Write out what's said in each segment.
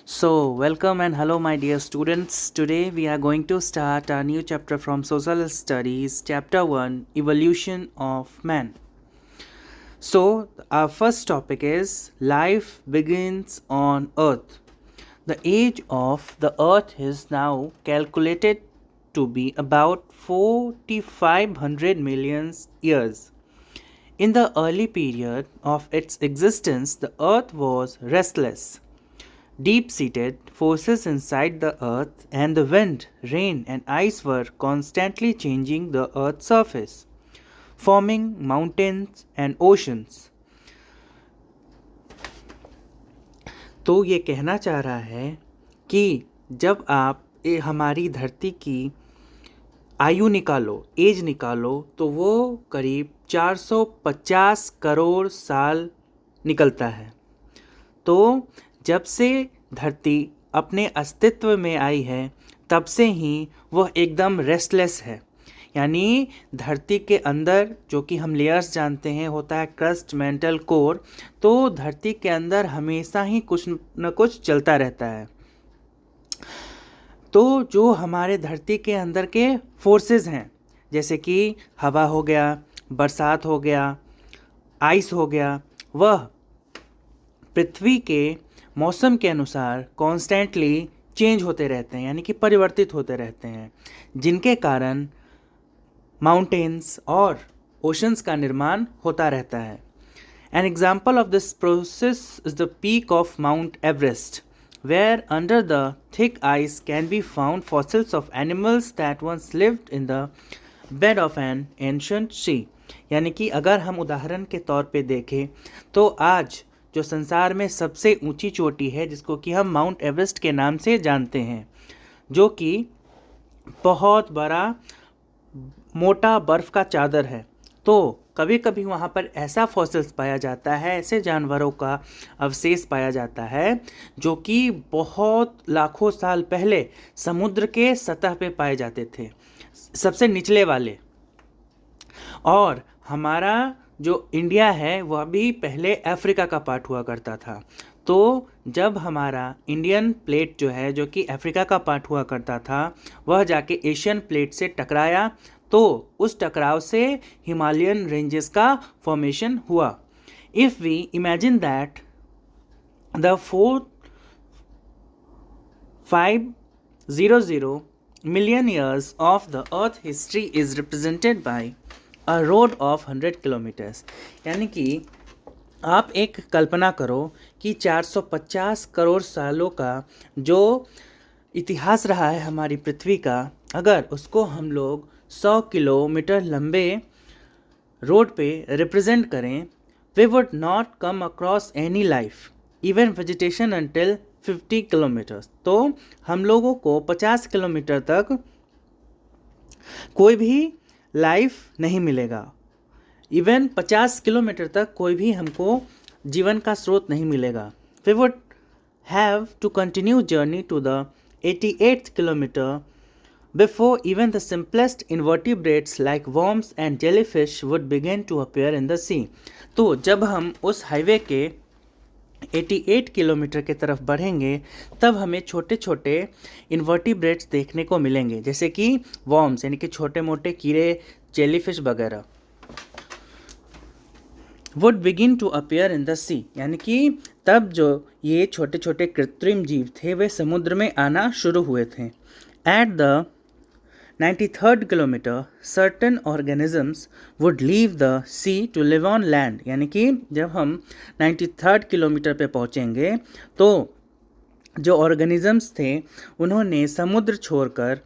Welcome and hello, my dear students. Today, we are going to start our new chapter from Social Studies, Chapter 1 Evolution of Man. So, our first topic is Life Begins on Earth. The age of the Earth is now calculated to be about 4,500 million years. In the early period of its existence, the Earth was restless. Deep-seated forces inside the earth and the wind, rain and ice were constantly changing the earth's surface, forming mountains and oceans. तो ये कहना चाह रहा है कि जब आप हमारी धरती की आयु निकालो, एज निकालो, तो वो करीब 450 करोड़ साल निकलता है। तो जब से धरती अपने अस्तित्व में आई है तब से ही वह एकदम रेस्टलेस है। यानी धरती के अंदर जो कि हम लेयर्स जानते हैं होता है क्रस्ट, मेंटल, कोर। तो धरती के अंदर हमेशा ही कुछ न कुछ चलता रहता है। तो जो हमारे धरती के अंदर के फोर्सेस हैं, जैसे कि हवा हो गया, बरसात हो गया, आइस हो गया, वह पृथ्वी के मौसम के अनुसार कॉन्स्टेंटली चेंज होते रहते हैं, यानी कि परिवर्तित होते रहते हैं, जिनके कारण माउंटेन्स और ओशंस का निर्माण होता रहता है। An example of this process is the peak of Mount Everest, where under the thick ice can be found fossils of animals that once lived in the bed of an ancient sea. यानी कि अगर हम उदाहरण के तौर पे देखें तो आज जो संसार में सबसे ऊंची चोटी है, जिसको कि हम माउंट एवरेस्ट के नाम से जानते हैं, जो कि बहुत बड़ा मोटा बर्फ़ का चादर है। तो कभी कभी वहाँ पर ऐसा फॉसिल्स पाया जाता है, ऐसे जानवरों का अवशेष पाया जाता है जो कि बहुत लाखों साल पहले समुद्र के सतह पे पाए जाते थे, सबसे निचले वाले। और हमारा जो इंडिया है वह भी पहले अफ्रीका का पार्ट हुआ करता था। तो जब हमारा इंडियन प्लेट जो है, जो कि अफ्रीका का पार्ट हुआ करता था, वह जाके एशियन प्लेट से टकराया, तो उस टकराव से हिमालयन रेंजेस का फॉर्मेशन हुआ। If we imagine that the 4500 million years of the earth history is represented by a road of 100 kilometers। यानी कि आप एक कल्पना करो कि 450 करोड़ सालों का जो इतिहास रहा है हमारी पृथ्वी का, अगर उसको हम लोग 100 किलोमीटर लंबे रोड पे रिप्रेजेंट करें, we would not come across any life, even vegetation until 50 kilometres. तो हम लोगों को 50 किलोमीटर तक कोई भी लाइफ नहीं मिलेगा। इवन 50 किलोमीटर तक कोई भी हमको जीवन का स्रोत नहीं मिलेगा। We would have to continue journey to the 88th kilometre before even the simplest invertebrates like worms and jellyfish would begin to appear in the sea. तो जब हम उस हाईवे के 88 किलोमीटर की तरफ बढ़ेंगे तब हमें छोटे छोटे इन्वर्टिब्रेट्स देखने को मिलेंगे, जैसे कि वॉर्म्स यानी कि छोटे मोटे कीड़े, जेलीफिश वगैरह, would begin to appear in the sea. यानी कि तब जो ये छोटे छोटे कृत्रिम जीव थे वे समुद्र में आना शुरू हुए थे। At the 93rd kilometre certain organisms would leave the sea to live on land. यानी कि जब हम 93rd किलोमीटर पे पहुँचेंगे तो जो ऑर्गेनिजम्स थे उन्होंने समुद्र छोड़कर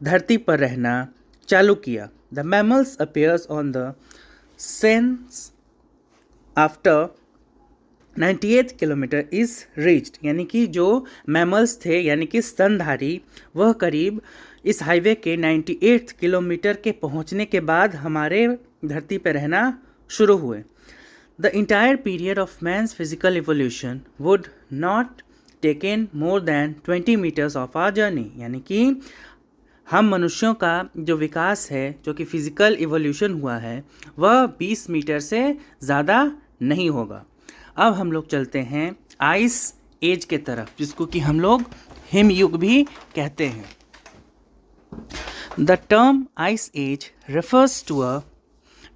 धरती पर रहना चालू किया। The mammals appears on the sense after 98th kilometre is reached. यानी कि जो मैमल्स थे यानी कि स्तनधारी, वह करीब इस हाईवे के 98th किलोमीटर के पहुंचने के बाद हमारे धरती पर रहना शुरू हुए। The entire period of man's physical evolution would not taken more than 20 metres of our journey. यानी कि हम मनुष्यों का जो विकास है, जो कि फिजिकल इवोल्यूशन हुआ है, वह 20 मीटर से ज़्यादा नहीं होगा। अब हम लोग चलते हैं आइस एज के तरफ, जिसको कि हम लोग हिमयुग भी कहते हैं। The term ice age refers to a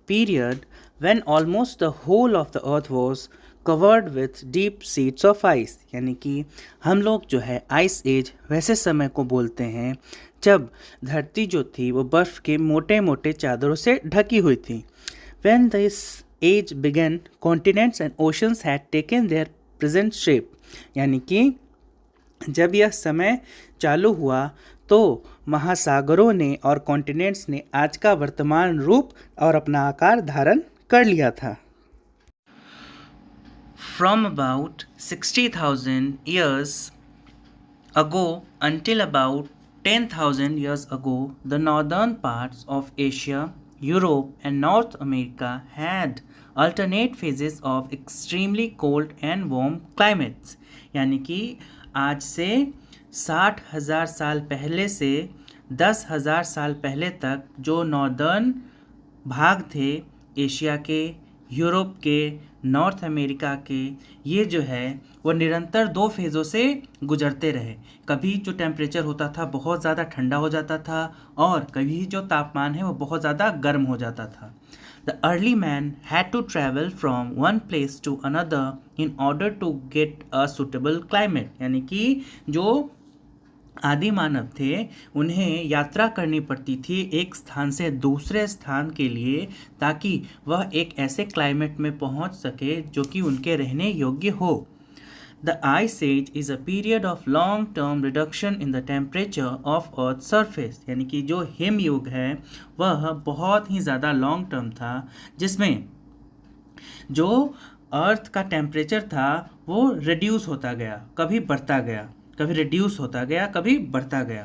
period when almost the whole of the earth was covered with deep sheets of ice, यानी कि हम लोग जो है आइस एज वैसे समय को बोलते हैं जब धरती जो थी वो बर्फ़ के मोटे मोटे चादरों से ढकी हुई थी। When this age began, continents and oceans had taken their present shape, यानी कि जब यह समय चालू हुआ तो महासागरों ने और कॉन्टिनेंट्स ने आज का वर्तमान रूप और अपना आकार धारण कर लिया था। From about 60,000 years ago until about 10,000 years ago, the northern parts of Asia, Europe, and North America had alternate phases of extremely cold and warm climates, यानी कि आज से 60,000 साल पहले से 10,000 साल पहले तक जो नॉर्दर्न भाग थे एशिया के, यूरोप के, नॉर्थ अमेरिका के, ये जो है वो निरंतर 2 फेज़ों से गुजरते रहे। कभी जो टेम्परेचर होता था बहुत ज़्यादा ठंडा हो जाता था और कभी जो तापमान है वो बहुत ज़्यादा गर्म हो जाता था। The early man had to travel from one place to another in order to get a suitable climate, यानी कि जो आदि मानव थे उन्हें यात्रा करनी पड़ती थी एक स्थान से दूसरे स्थान के लिए, ताकि वह एक ऐसे क्लाइमेट में पहुंच सके जो कि उनके रहने योग्य हो। The Ice Age is a period of long-term reduction in the temperature of Earth's surface, यानी कि जो हिम युग है वह बहुत ही ज़्यादा लॉन्ग टर्म था, जिसमें जो अर्थ का टेम्परेचर था वो रिड्यूस होता गया, कभी बढ़ता गया, कभी रिड्यूस होता गया, कभी बढ़ता गया।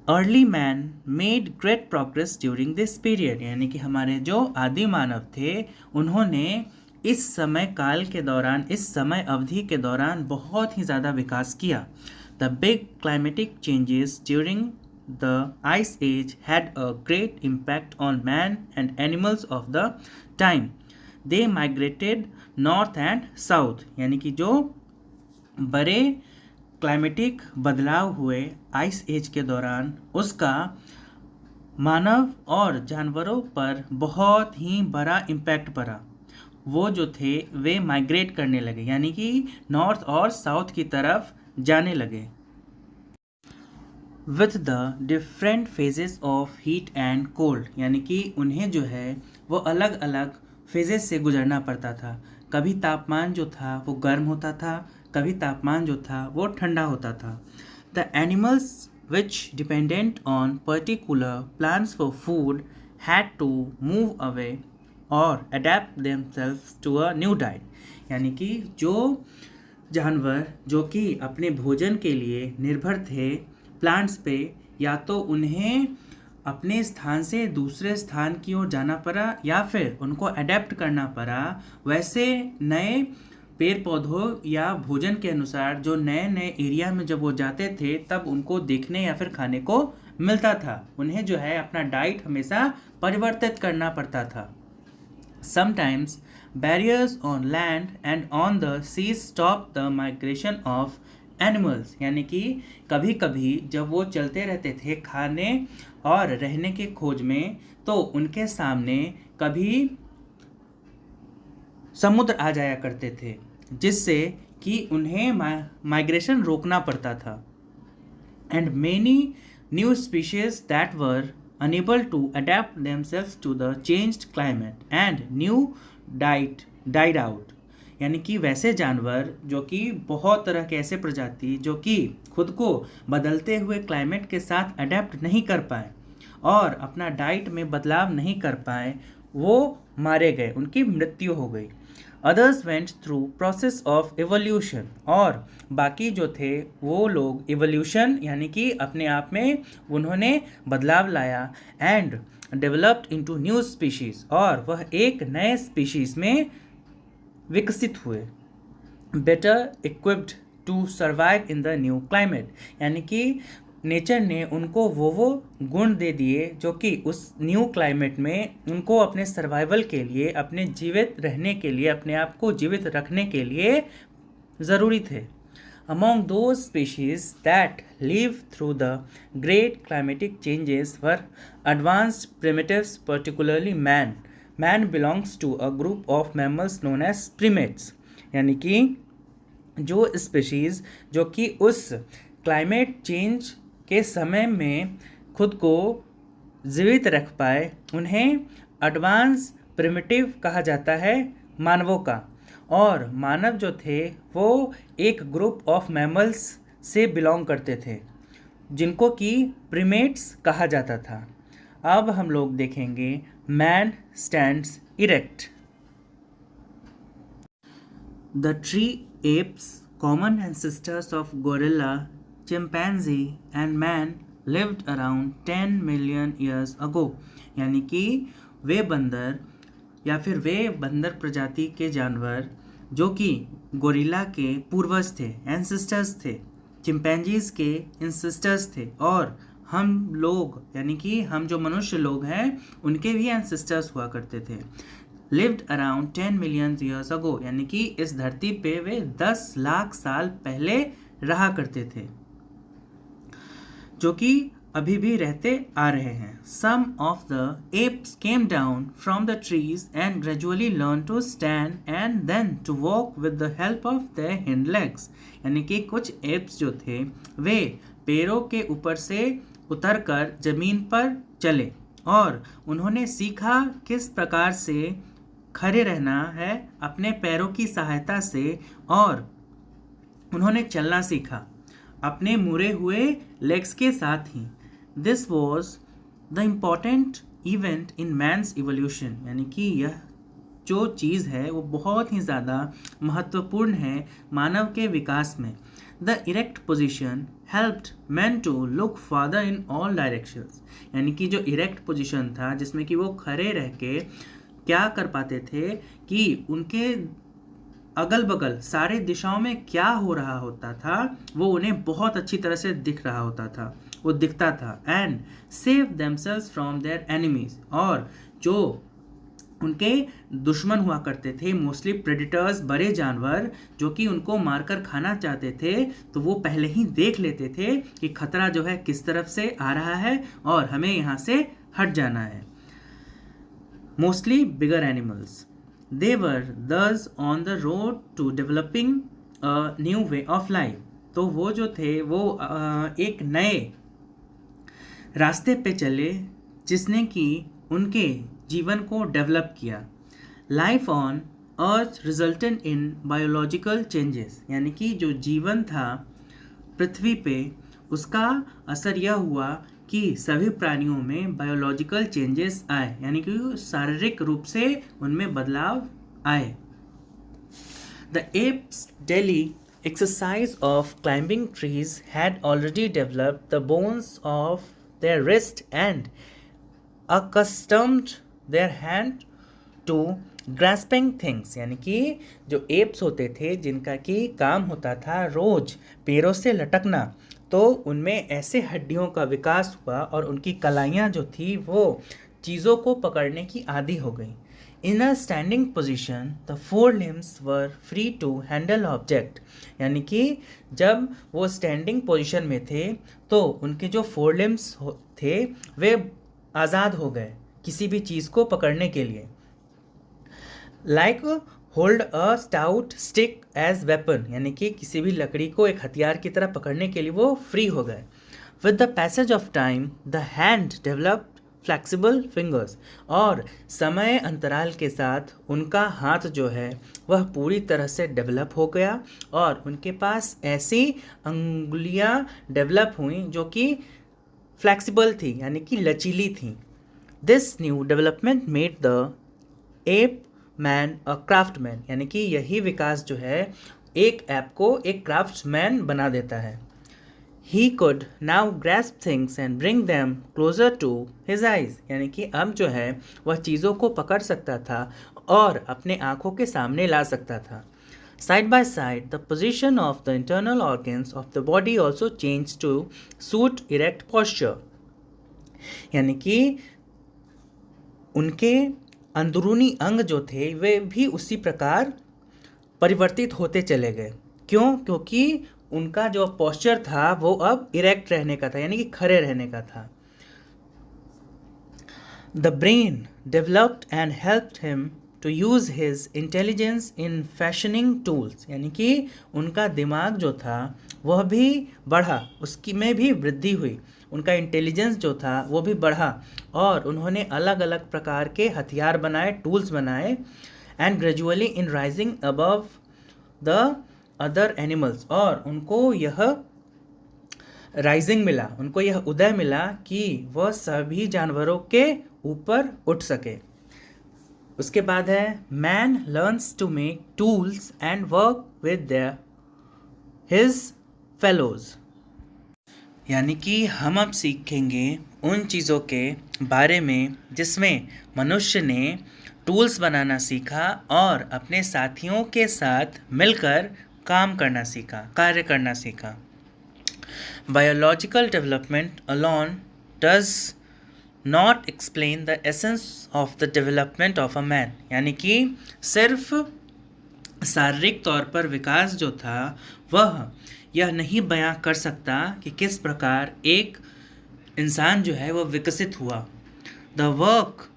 Early man made great progress during this period, यानी कि हमारे जो आदि मानव थे उन्होंने इस समय काल के दौरान, इस समय अवधि के दौरान बहुत ही ज़्यादा विकास किया। The big climatic changes during the ice age had a great impact on man and animals of the time. They migrated north and south, यानी कि जो बड़े क्लाइमेटिक बदलाव हुए आइस एज के दौरान उसका मानव और जानवरों पर बहुत ही बड़ा इम्पैक्ट पड़ा। वो जो थे वे माइग्रेट करने लगे, यानी कि नॉर्थ और साउथ की तरफ जाने लगे। With the different phases of heat and cold, यानी कि उन्हें जो है वो अलग अलग फेजेस से गुजरना पड़ता था। कभी तापमान जो था वो गर्म होता था, कभी तापमान जो था वो ठंडा होता था। The animals which dependent on particular plants for food had to move away और adapt themselves to a new diet, यानी कि जो जानवर जो कि अपने भोजन के लिए निर्भर थे प्लांट्स पे, या तो उन्हें अपने स्थान से दूसरे स्थान की ओर जाना पड़ा या फिर उनको अडेप्ट करना पड़ा वैसे नए पेड़ पौधों या भोजन के अनुसार। जो नए नए एरिया में जब वो जाते थे तब उनको देखने या फिर खाने को मिलता था, उन्हें जो है अपना डाइट हमेशा परिवर्तित करना पड़ता था। Sometimes barriers on land and on the seas stop the migration of animals, यानी कि कभी कभी जब वो चलते रहते थे खाने और रहने के खोज में तो उनके सामने कभी समुद्र आ जाया करते थे जिससे कि उन्हें माइग्रेशन रोकना पड़ता था। And many new species that were unable to adapt themselves to the changed climate and new died out, यानी कि वैसे जानवर जो कि बहुत तरह के ऐसे प्रजाति जो कि खुद को बदलते हुए क्लाइमेट के साथ अडेप्ट नहीं कर पाए और अपना डाइट में बदलाव नहीं कर पाए, वो मारे गए, उनकी मृत्यु हो गई। Others went through process of evolution, और बाकी जो थे वो लोग एवोल्यूशन यानी कि अपने आप में उन्होंने बदलाव लाया and developed into new species, और वह एक नए स्पीशीज़ में विकसित हुए। Better equipped to survive in the new climate, यानी कि नेचर ने उनको वो गुण दे दिए जो कि उस न्यू क्लाइमेट में उनको अपने सर्वाइवल के लिए, अपने जीवित रहने के लिए, अपने आप को जीवित रखने के लिए ज़रूरी थे। Among those species that lived through the great climatic changes were advanced primitives, particularly man. Man belongs to a group of mammals known as primates, यानी कि जो स्पीशीज़ जो कि उस क्लाइमेट चेंज के समय में खुद को जीवित रख पाए, उन्हें एडवांस प्रिमिटिव कहा जाता है मानवों का। और मानव जो थे वो एक ग्रुप ऑफ मैमल्स से बिलोंग करते थे जिनको कि प्रीमेट्स कहा जाता था। अब हम लोग देखेंगे man stands erect. The tree apps, common ancestors of gorilla, chimpanzee and man lived around 10 million years ago, यानी कि वे बंदर या फिर वे बंदर प्रजाति के जानवर जो कि गोरिल्ला के पूर्वज थे, एंसेस्टर्स थे, चिंपैंजीज के एंसेस्टर्स थे, और हम लोग यानी कि हम जो मनुष्य लोग हैं उनके भी एंसेस्टर्स हुआ करते थे। Lived around 10 million years ago, यानी कि इस धरती पे वे 10 लाख साल पहले रहा करते थे, जो कि अभी भी रहते आ रहे हैं। Some of the apes came down from the trees and gradually learned to stand and then to walk with the help of their hind legs, यानी कि कुछ apes जो थे वे पैरों के ऊपर से उतरकर जमीन पर चले और उन्होंने सीखा किस प्रकार से खड़े रहना है अपने पैरों की सहायता से, और उन्होंने चलना सीखा अपने मुड़े हुए लेग्स के साथ ही। This was the important event in man's evolution, यानी कि यह जो चीज़ है वो बहुत ही ज़्यादा महत्वपूर्ण है मानव के विकास में। The erect position helped man to look farther in all directions, यानी कि जो इरेक्ट पोजिशन था जिसमें कि वो खड़े रह के क्या कर पाते थे कि उनके अगल बगल सारे दिशाओं में क्या हो रहा होता था वो उन्हें बहुत अच्छी तरह से दिख रहा होता था, वो दिखता था। And save themselves from their enemies, और जो उनके दुश्मन हुआ करते थे मोस्टली प्रेडिटर्स, बड़े जानवर जो कि उनको मारकर खाना चाहते थे, तो वो पहले ही देख लेते थे कि खतरा जो है किस तरफ से आ रहा है और हमें यहाँ से हट जाना है। Mostly bigger animals, they were thus on the road to developing a new way of life, तो वो जो थे वो एक नए रास्ते पे चले जिसने कि उनके जीवन को डेवलप किया। Life on earth resulted in biological changes, यानी कि जो जीवन था पृथ्वी पे उसका असर यह हुआ कि सभी प्राणियों में बायोलॉजिकल चेंजेस आए, यानी कि शारीरिक रूप से उनमें बदलाव आए। The apps daily exercise of climbing trees had already developed the bones of their wrist and accustomed their hand to grasping things, यानी कि जो एप्स होते थे जिनका कि काम होता था रोज पैरों से लटकना, तो उनमें ऐसे हड्डियों का विकास हुआ और उनकी कलाइयाँ जो थी वो चीज़ों को पकड़ने की आदी हो गई। In a standing position the four limbs were free to handle object, यानी कि जब वो स्टैंडिंग पोजिशन में थे तो उनके जो फोर लिम्स थे वे आज़ाद हो गए किसी भी चीज़ को पकड़ने के लिए। Like hold a stout stick as weapon, यानी कि किसी भी लकड़ी को एक हथियार की तरह पकड़ने के लिए वो फ्री हो गए। With the passage of time the hand developed flexible fingers, और समय अंतराल के साथ उनका हाथ जो है वह पूरी तरह से डेवलप हो गया और उनके पास ऐसी अंगुलियां डेवलप हुई जो कि फ्लैक्सिबल थी, यानी कि लचीली थी। This new development made the app man a craftsman, यानी कि यही विकास जो है एक ऐप को एक क्राफ्ट्समैन बना देता है। He could now grasp things and bring them closer to his eyes, यानी कि अब जो है वह चीज़ों को पकड़ सकता था और अपने आँखों के सामने ला सकता था। Side by side, the position of the internal organs of the body also changed to suit erect posture, यानी कि उनके अंदरूनी अंग जो थे वे भी उसी प्रकार परिवर्तित होते चले गए। क्यों? क्योंकि उनका जो पोस्चर था वो अब इरेक्ट रहने का था, यानी कि खड़े रहने का था। The brain developed and helped him to use his intelligence in fashioning tools, यानी कि उनका दिमाग जो था वह भी बढ़ा, उसकी में भी वृद्धि हुई, उनका इंटेलिजेंस जो था वो भी बढ़ा और उन्होंने अलग अलग प्रकार के हथियार बनाए, टूल्स बनाए। And gradually in rising above the other animals, और उनको यह राइजिंग मिला, उनको यह उदय मिला कि वह सभी जानवरों के ऊपर उठ सके। उसके बाद है man learns to make tools and work with their his fellows, यानी कि हम अब सीखेंगे उन चीज़ों के बारे में जिसमें मनुष्य ने टूल्स बनाना सीखा और अपने साथियों के साथ मिलकर काम करना सीखा, कार्य करना सीखा। Biological development alone does not explain the essence of the development of a man, यानी कि सिर्फ शारीरिक तौर पर विकास जो था वह यह नहीं बयां कर सकता कि किस प्रकार एक इंसान जो है वह विकसित हुआ। The work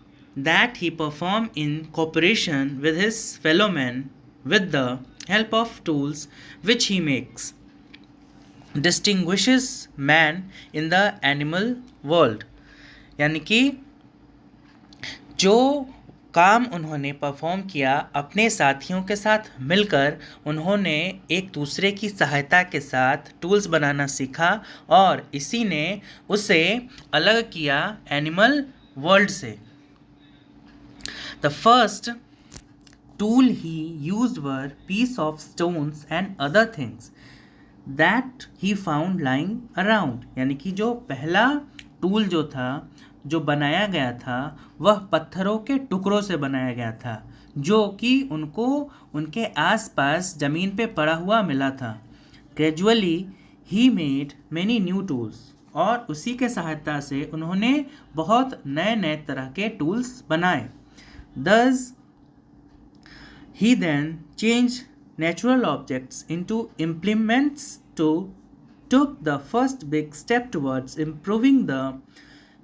that he performed in cooperation with his fellow men with the help of tools which he makes distinguishes man in the animal world, यानी कि जो काम उन्होंने परफॉर्म किया अपने साथियों के साथ मिलकर, उन्होंने एक दूसरे की सहायता के साथ टूल्स बनाना सीखा और इसी ने उसे अलग किया एनिमल वर्ल्ड से। The first tool he used were piece of stones and other things that he found lying around, यानी कि जो पहला टूल जो था जो बनाया गया था वह पत्थरों के टुकड़ों से बनाया गया था जो कि उनको उनके आसपास ज़मीन पे पड़ा हुआ मिला था। Gradually he made many new tools, और उसी के सहायता से उन्होंने बहुत नए नए तरह के टूल्स बनाए। Thus he then change natural objects into implements took the first big step towards improving the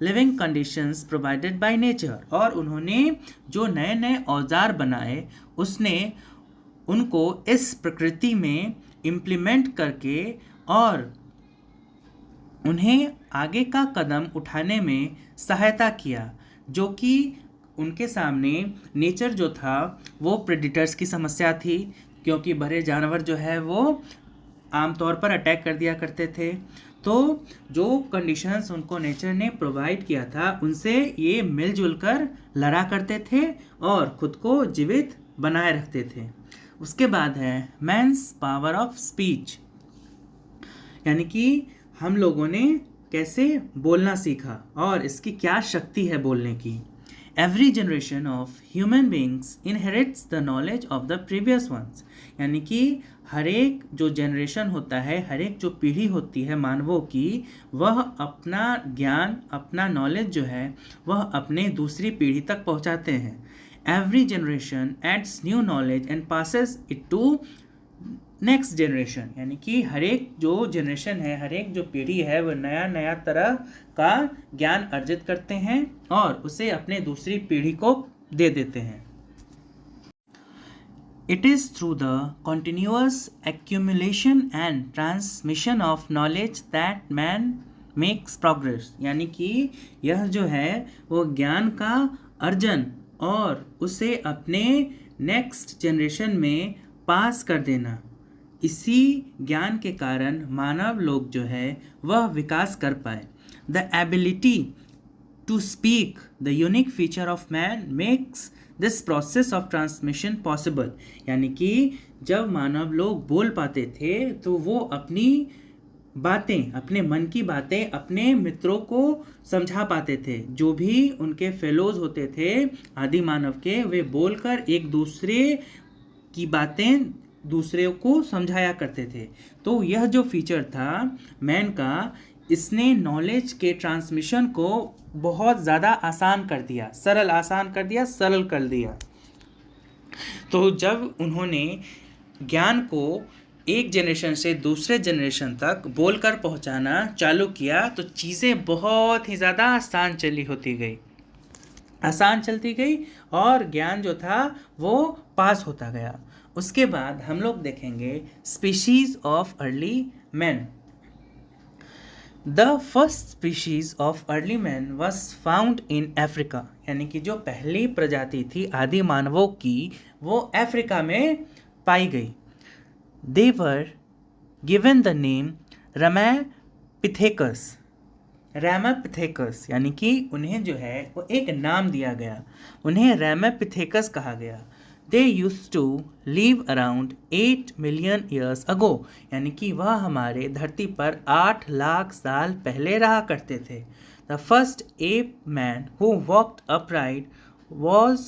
living conditions provided by nature, और उन्होंने जो नए नए औजार बनाए उसने उनको इस प्रकृति में इम्प्लीमेंट करके और उन्हें आगे का कदम उठाने में सहायता किया, जो कि उनके सामने नेचर जो था वो प्रेडिटर्स की समस्या थी, क्योंकि बड़े जानवर जो है वो आमतौर पर अटैक कर दिया करते थे। तो जो कंडीशंस उनको नेचर ने प्रोवाइड किया था उनसे ये मिलजुल कर लड़ा करते थे और खुद को जीवित बनाए रखते थे। उसके बाद है मैन्स पावर ऑफ स्पीच, यानी कि हम लोगों ने कैसे बोलना सीखा और इसकी क्या शक्ति है बोलने की। Every generation of human beings inherits the knowledge of the previous ones, यानी कि हर एक जो जनरेशन होता है, हर एक जो पीढ़ी होती है मानवों की, वह अपना ज्ञान, अपना नॉलेज जो है वह अपने दूसरी पीढ़ी तक पहुंचाते हैं। Every generation adds new knowledge and passes it to next generation, यानी कि हर एक जो जनरेशन है, हर एक जो पीढ़ी है वह नया नया तरह का ज्ञान अर्जित करते हैं और उसे अपने दूसरी पीढ़ी को दे देते हैं। It is through the continuous accumulation and transmission of knowledge that man makes progress, यानी कि यह जो है वो ज्ञान का अर्जन और उसे अपने नेक्स्ट जनरेशन में पास कर देना, इसी ज्ञान के कारण मानव लोग जो है वह विकास कर पाए। The ability to speak the unique feature of man makes this process of transmission possible, यानी कि जब मानव लोग बोल पाते थे तो वो अपनी बातें, अपने मन की बातें अपने मित्रों को समझा पाते थे। जो भी उनके फेलोज होते थे आदि मानव के, वे बोलकर एक दूसरे की बातें दूसरे को समझाया करते थे। तो यह जो फीचर था मैन का, इसने नॉलेज के ट्रांसमिशन को बहुत ज़्यादा आसान कर दिया, सरल कर दिया। तो जब उन्होंने ज्ञान को एक जनरेशन से दूसरे जनरेशन तक बोलकर पहुंचाना चालू किया तो चीज़ें बहुत ही ज़्यादा आसान चलती गई और ज्ञान जो था वो पास होता गया। उसके बाद हम लोग देखेंगे species of early man. The first species of early man was found in Africa, यानी कि जो पहली प्रजाति थी आदि मानवों की वो अफ्रीका में पाई गई। दे वर गिवन द नेम रैमापिथेकस, रैमापिथेकस यानी कि उन्हें जो है वो एक नाम दिया गया, उन्हें रैमापिथेकस कहा गया। They used to live around 8 million years ago, यानी कि वह हमारे धरती पर 8 लाख साल पहले रहा करते थे। The first ape man who walked upright was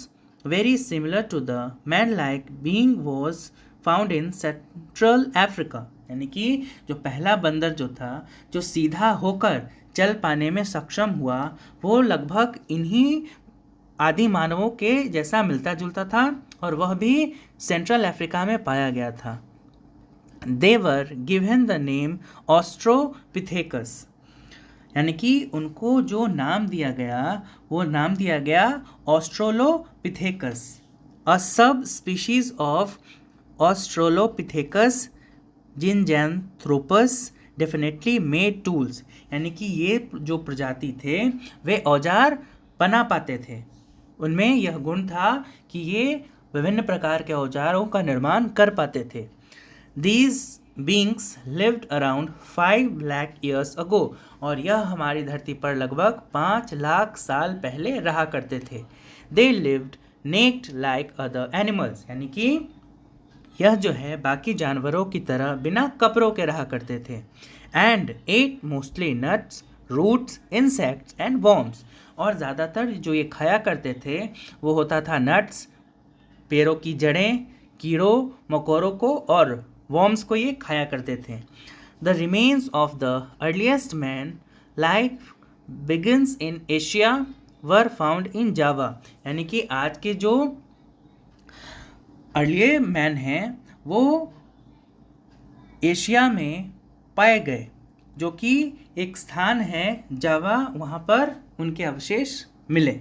very similar to the man like being was found in central Africa, यानी कि जो पहला बंदर जो था जो सीधा होकर चल पाने में सक्षम हुआ वो लगभग इन्हीं आदि मानवों के जैसा मिलता जुलता था और वह भी सेंट्रल अफ्रीका में पाया गया था। दे वर गिवन द नेम ऑस्ट्रोपिथेकस, यानी कि उनको जो नाम दिया गया वो नाम दिया गया Australopithecus. A subspecies of Australopithecus Zinjanthropus definitely made tools, यानी कि ये जो प्रजाति थे वे औजार बना पाते थे। उनमें यह गुण था कि ये विभिन्न प्रकार के औजारों का निर्माण कर पाते थे। These beings lived around 5 lakh years ago, और यह हमारी धरती पर लगभग 5 लाख साल पहले रहा करते थे। They lived naked like other animals, यानी कि यह जो है बाकी जानवरों की तरह बिना कपड़ों के रहा करते थे। And ate mostly nuts, roots, insects and worms, और ज़्यादातर जो ये खाया करते थे वो होता था नट्स, पेड़ों की जड़ें, कीड़ों मकोड़ों को, और वॉर्म्स को ये खाया करते थे। The remains of the earliest man life begins in Asia were found in Java, यानी कि आज के जो अर्ली मैन हैं वो एशिया में पाए गए, जो कि एक स्थान है जावा, वहाँ पर उनके अवशेष मिले।